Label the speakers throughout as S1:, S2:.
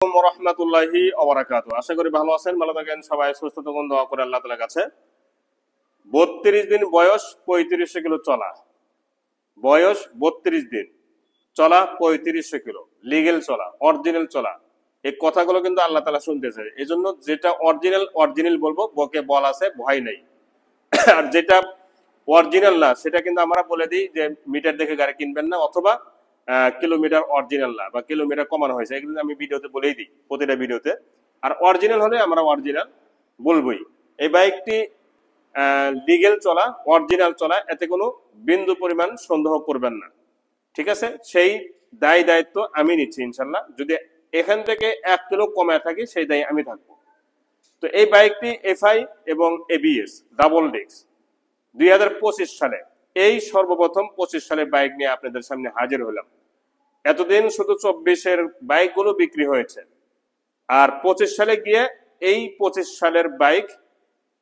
S1: রহমতুল্লাহি ওবারাকাতুহু। আশা করি ভালো আছেন, ভালো থাকেন, সবাই সুস্থ থাকুন, দোয়া করে আল্লাহ তাআলার কাছে। 32 দিন বয়স, 3500 কিলো চলা। বয়স 32 দিন, চলা 3500 কিলো, লিগেল চলা, অরিজিনাল চলা। এই কথাগুলো কিন্তু আল্লাহ তাআলা শুনতেছে। এই জন্য যেটা অরিজিনাল বলবো, বকে বল আছে, ভয় নেই। আর যেটা অরিজিনাল না সেটা কিন্তু আমরা বলে দিই যে মিটার দেখে গাড়ি কিনবেন না, অথবা কিলোমিটার অরিজিনাল না বা কিলোমিটার কমানো হয়েছে, এগুলো আমি ভিডিওতে বলেই দিই, প্রতিটা ভিডিওতে। আর অরিজিনাল হলে আমরা অরিজিনাল বলবোই। এই বাইকটি লিগেল চলা, অরিজিনাল চলা, এতে কোনো বিন্দু পরিমাণ সন্দেহ করবেন না, ঠিক আছে? সেই দায়িত্ব আমি নিচ্ছি ইনশাল্লাহ। যদি এখান থেকে 1 কিলো কমে থাকি, সেই দায়ী আমি থাকবো। তো এই বাইকটি এফআই এবং এবিএস ডাবল ডিস্ক 2025 সালে, এই সর্বপ্রথম 25 সালে বাইক নিয়ে আপনাদের সামনে হাজির হলাম। এতদিন শুধু 24-এর বাইকগুলো বিক্রি হয়েছে, আর 25 সালে গিয়ে এই 25 সালের বাইক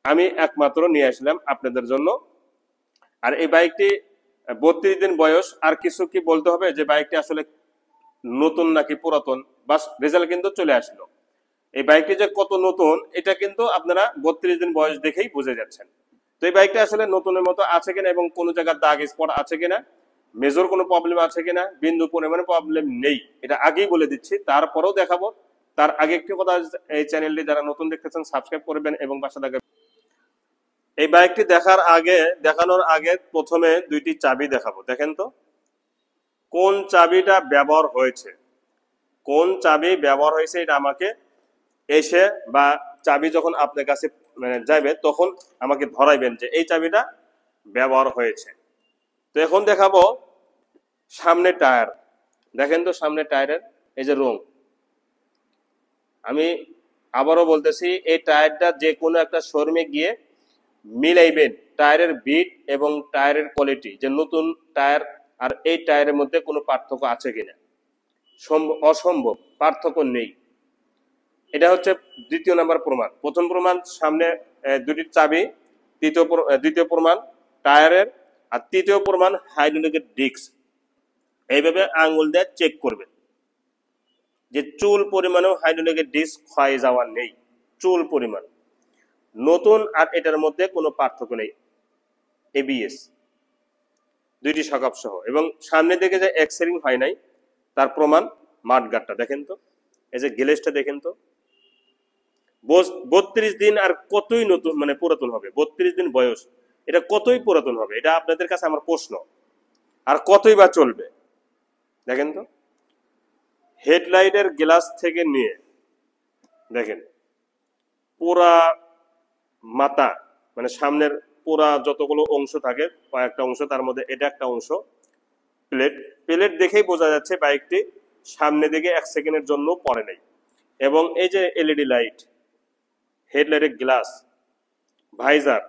S1: আমি একমাত্র নিয়ে আসলাম আপনাদের জন্য। আর এই বাইকটি 32 দিন বয়স। আর কিছু কি বলতে হবে যে বাইকটি আসলে নতুন নাকি পুরাতন? বাস রেজাল্ট কিন্তু চলে আসলো। এই বাইকটি যে কত নতুন, এটা কিন্তু আপনারা 32 দিন বয়স দেখেই বুঝে যাচ্ছেন। তো এই বাইকটা আসলে নতুনের মতো আছে কিনা এবং কোনো জায়গার দাগ স্পট আছে কিনা, মেজর কোনো প্রবলেম আছে কিনা, বিন্দু পরিমাণে প্রবলেম নেই, এটা আগেই বলে দিচ্ছি। তারপরেও দেখাবো। তার আগে একটি কথা, এই চ্যানেলটি যারা নতুন দেখতেছেন সাবস্ক্রাইব করবেন এবং পাশে থাকবেন। এই বাইকটি দেখানোর আগে প্রথমে 2টি চাবি দেখাবো। দেখেন তো কোন চাবিটা ব্যবহার হয়েছে, কোন চাবি ব্যবহার হয়েছে, এটা আমাকে এসে বা চাবি যখন আপনার কাছে যাবে তখন আমাকে ধরাইবেন যে এই চাবিটা ব্যবহার হয়েছে। তো এখন দেখাবো সামনে টায়ার। দেখেন তো সামনে টায়ারের এই যে রং। আমি আবারও বলতেছি, এই টায়ারটা যে কোনো একটা শোরুমে গিয়ে মিলাইবেন টায়ারের বিট এবং টায়ারের কোয়ালিটি, যে নতুন টায়ার আর এই টায়ারের মধ্যে কোনো পার্থক্য আছে কিনা। অসম্ভব, পার্থক্য নেই। এটা হচ্ছে 2য় নাম্বার প্রমাণ। প্রথম প্রমাণ সামনে 2টি চাবি, দ্বিতীয় প্রমাণ টায়ারের, আর 3য় প্রমাণ হাইড্রোলিকের ডিস্ক। এইভাবে আঙ্গুল দিয়ে চেক করবেন যে চুল পরিমাণেও হাইড্রোলিকের ডিস্ক ক্ষয় যাওয়া নেই, চুল পরিমাণ নতুন। আর এটার মধ্যে কোনো পার্থক্য নেই। এবিএস 2টি সকাপ সহ, এবং সামনে দিকে যে এক্সেরিং হয় নাই তার প্রমাণ মাঠগাটটা দেখেন তো, এই যে গ্লেজটা দেখেন তো। 32 দিন আর কতই নতুন পুরাতন হবে? 32 দিন বয়স, এটা কতই পুরাতন হবে? এটা আপনাদের কাছে আমার প্রশ্ন। আর কতই বা চলবে দেখেন তো। হেডলাইটের গ্লাস থেকে নিয়ে দেখেন পুরা মাথা, সামনের পুরা যতগুলো অংশ থাকে, কয়েকটা অংশ, তার মধ্যে এটা একটা অংশ প্লেট দেখেই বোঝা যাচ্ছে বাইকটি সামনে দিকে 1 সেকেন্ডের জন্য পড়ে নাই। এবং এই যে এলইডি লাইট, হেডলাইটের গ্লাস, ভাইজার,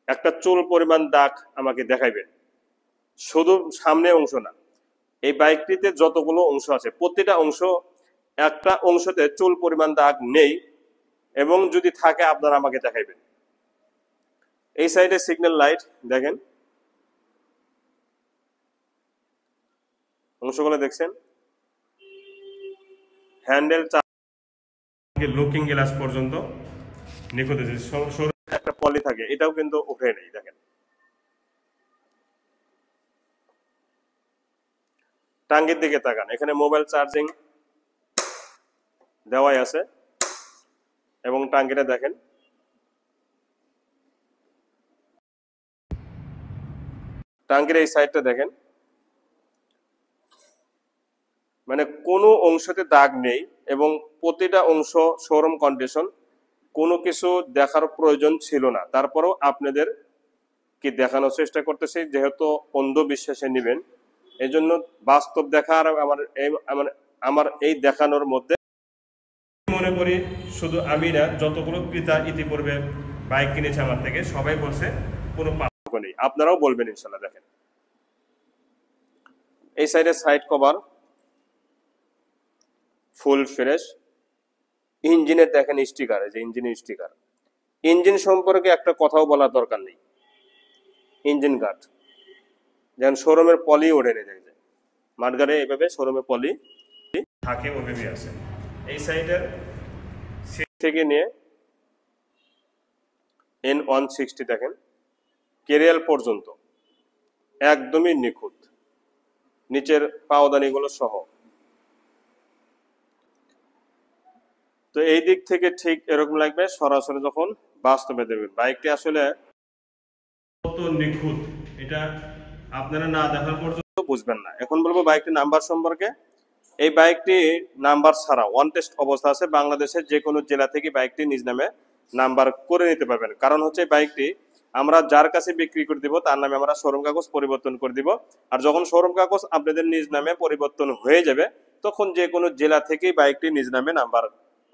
S1: একটা চুল পরিমাণ দাগ আমাকে দেখাইবেন। শুধু সামনে অংশ না, এই বাইকটিতে যতগুলো অংশ আছে প্রতিটা অংশ, একটা অংশতে চুল পরিমাণ দাগ নেই, এবং যদি থাকে আপনারা আমাকে দেখাইবেন। এই সাইডে সিগন্যাল লাইট দেখেন, অংশগুলো দেখছেন। হ্যান্ডেল লুকিং গ্লাস পর্যন্ত নিখুঁত একটা পলি থাকে, এটাও কিন্তু উঠে নেই। দেখেন টাঙ্গির দিকে তাকান, এখানে মোবাইল চার্জিং দেওয়াই আছে, এবং টাঙ্গিটা দেখেন। টাঙ্গির এই সাইডটা দেখেন, কোনো অংশতে দাগ নেই, এবং প্রতিটা অংশ শোরুম কন্ডিশন, কোনো কিছু দেখার প্রয়োজন ছিল না। তারপরেও আপনাদের কি দেখানোর চেষ্টা করতেছি, যেহেতু অন্ধবিশ্বাসে নিবেন, এই জন্য বাস্তব দেখার আমার এই দেখানোর মধ্যে মনে করি শুধু আমি না, যতগুলো ক্রেতা ইতিপূর্বে বাইক কিনেছে আমার থেকে, সবাই বলছে কোনো পার্থক্য নেই। আপনারাও বলবেন ইনশাল্লাহ। দেখেন এই সাইডে সাইড কভার ফুল ফ্রেশ। ইঞ্জিনের দেখেন স্টিকার, এই যে ইঞ্জিনের স্টিকার। ইঞ্জিন সম্পর্কে একটা কথাও বলার দরকার নেই। ইঞ্জিন গার্ড যেমন শোরুমের পলি ওঠে নেই, দেখে মাঠগাড়ে এইভাবে শোরুমের পলি থাকে, ওইভাবে আছে। এই সাইডের সিট থেকে নিয়ে N160 দেখেন কেরিয়াল পর্যন্ত একদমই নিখুঁত, নিচের পাওদানিগুলো সহ। তো এই দিক থেকে ঠিক এরকম লাগবে সরাসরি যখন বাস্তবে দেখবেন বাইকটি আসলে কত নিখুঁত, এটা আপনারা না দেখার পর্যন্ত বুঝবেন না। এখন বলবো বাইকটির নাম্বার সম্পর্কে। এই বাইকটি নাম্বার ছাড়া ওয়ান টেস্ট অবস্থা আছে, বাংলাদেশের যে কোনো জেলা থেকে বাইকটি নিজ নামে নাম্বার করে নিতে পারবেন। কারণ হচ্ছে বাইকটি আমরা যার কাছে বিক্রি করে দিব তার নামে আমরা শোরুম কাগজ পরিবর্তন করে দিব, আর যখন শোরুম কাগজ আপনাদের নিজ নামে পরিবর্তন হয়ে যাবে তখন যে কোনো জেলা থেকেই বাইকটি নিজ নামে নাম্বার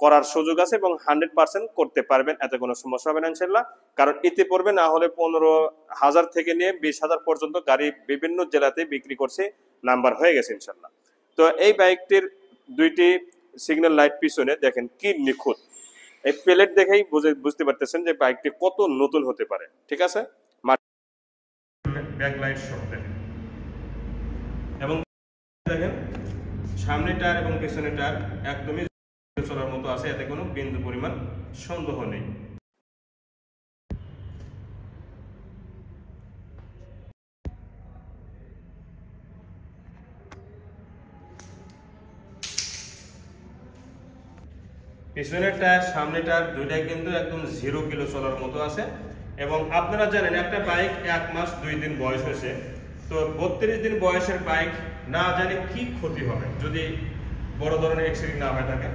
S1: করার সুযোগ আছে এবং 100% করতে পারবেন, এতে কোনো সমস্যা হবে না ইনশাল্লাহ। কারণ এতে পড়বে না হলে 15,000 থেকে নিয়ে 20,000 পর্যন্ত গাড়ি বিভিন্ন জেলাতে বিক্রি করছে, নাম্বার হয়ে গেছে ইনশাল্লাহ। তো এই বাইকটির দুইটি সিগন্যাল লাইট পিছনে দেখেন কি নিখুঁত, এই প্লেট দেখেই বুঝতে পারতেছেন যে বাইকটি কত নতুন হতে পারে। ঠিক আছে, ব্যাক লাইট সহ দেখেন, এবং দেখেন সামনে টায়ার এবং পেছনে টায়ার একদমই চলার মতো আছে, এতে কোনো বিন্দু পরিমাণ সন্দেহ নেই। পিছনের টায়ার সামনে টায়ার দুইটাই কিন্তু একদম 0 কিলো চলার মতো আছে। এবং আপনারা জানেন একটা বাইক 1 মাস 2 দিন বয়স হয়েছে, তো 32 দিন বয়সের বাইক না জানি কি ক্ষতি হবে যদি বড় ধরনের অ্যাক্সিডেন্ট না হয়ে থাকে।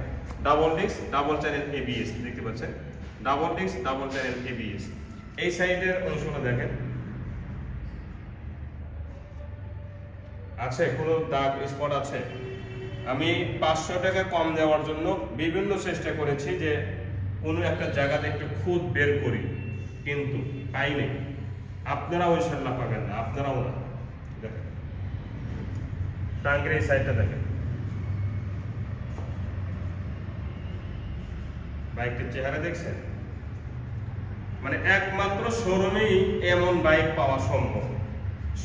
S1: Double disc double channel ABS দেখতে পাচ্ছেন, double disc double channel ABS। এই সাইডের অংশটা দেখেন আছে কোনো দাগ স্পট আছে? আমি 500 টাকা কম দেওয়ার জন্য বিভিন্ন চেষ্টা করেছি যে কোনো একটা জায়গাতে একটু খুদ বের করি, কিন্তু পাইনি। আপনারাও ইনশাল্লাহ পাবেন না, আপনারাও না। দেখেন টাঙ্গের এই সাইডটা দেখেন, বাইকটির চেহারা দেখছেন, মানে একমাত্র শোরুমেই এমন বাইক পাওয়া সম্ভব।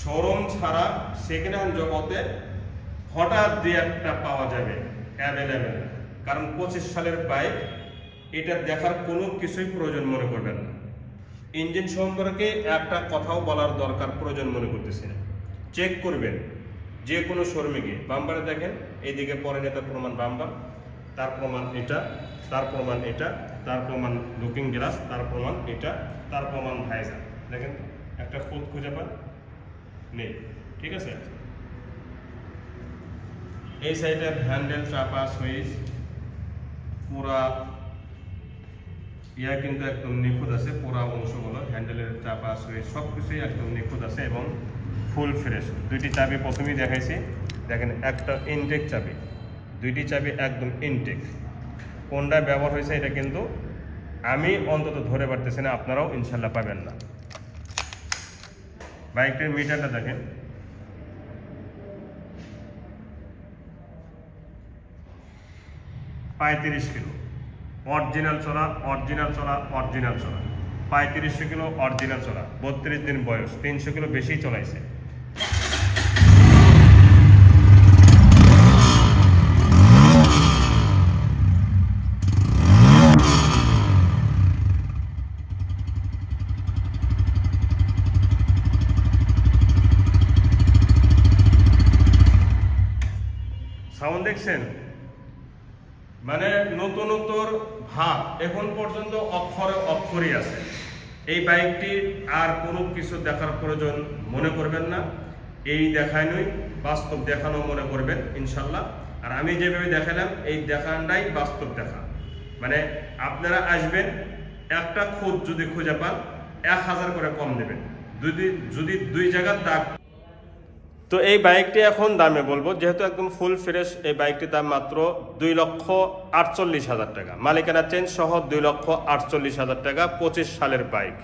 S1: শোরুম ছাড়া সেকেন্ড হ্যান্ড জগতে হঠাৎ দিয়ে একটা পাওয়া যাবে অ্যাভেলেবেল। কারণ 25 সালের বাইক, এটা দেখার কোনো কিছুই প্রয়োজন মনে করবেন না। ইঞ্জিন সম্পর্কে একটা কথাও বলার দরকার প্রয়োজন মনে করতেছি না। চেক করবেন যে কোনো শোরুমে গিয়ে। বাম্পারে দেখেন, এইদিকে পরে নেতার প্রমাণ বাম্পার, তার প্রমাণ এটা, তার প্রমাণ এটা, তার প্রমাণ লুকিং গ্লাস, তার প্রমাণ এটা, তার প্রমাণ ভাইজার। দেখেন একটা খুদ খুঁজে পান নেই। ঠিক আছে, এই সাইডের হ্যান্ডেল চাপা সুইচ পুরা ইয়া কিন্তু একদম নিখুঁত আছে, পুরা অংশগুলো হ্যান্ডেলের চাপা সুইচ সব কিছুই একদম নিখুঁত আছে এবং ফুল ফ্রেশ। দুইটি চাবি প্রথমেই দেখাইছি, দেখেন একটা ইনটেক চাবি, দুইটি চাবি একদম ইনটেক। কোনটা ব্যবহার হয়েছে এটা কিন্তু আমি অন্তত ধরে পারতেছি না, আপনারাও ইনশাল্লাহ পাবেন না। বাইকটির মিটারটা দেখেন, $35 কিলো অরিজিনাল চলা, অরিজিনাল চলা, অরিজিনাল চলা। 3500 কিলো অরিজিনাল চলা, 32 দিন বয়স, 300 কিলো বেশি চলাইছে। সাউন্ড দেখছেন, মানে নতুনত্বর ভাব এখন পর্যন্ত অক্ষরে অক্ষরই আছে। এই বাইকটি আর কোনো কিছু দেখার প্রয়োজন মনে করবেন না, এই দেখায় নই, বাস্তব দেখানো মনে করবেন ইনশাল্লাহ। আর আমি যেভাবে দেখালাম এই দেখানটাই বাস্তব দেখা। মানে আপনারা আসবেন, একটা খুদ যদি খুঁজে পান 1000 করে কম দেবেন, যদি 2 জায়গার দাগ। তো এই বাইকটি এখন দামে বলবো, যেহেতু একদম ফুল ফ্রেশ, এই বাইকটির দাম মাত্র 2,48,000 টাকা। মালিকানা চেঞ্জ সহ 2,48,000 টাকা, 25 সালের বাইক।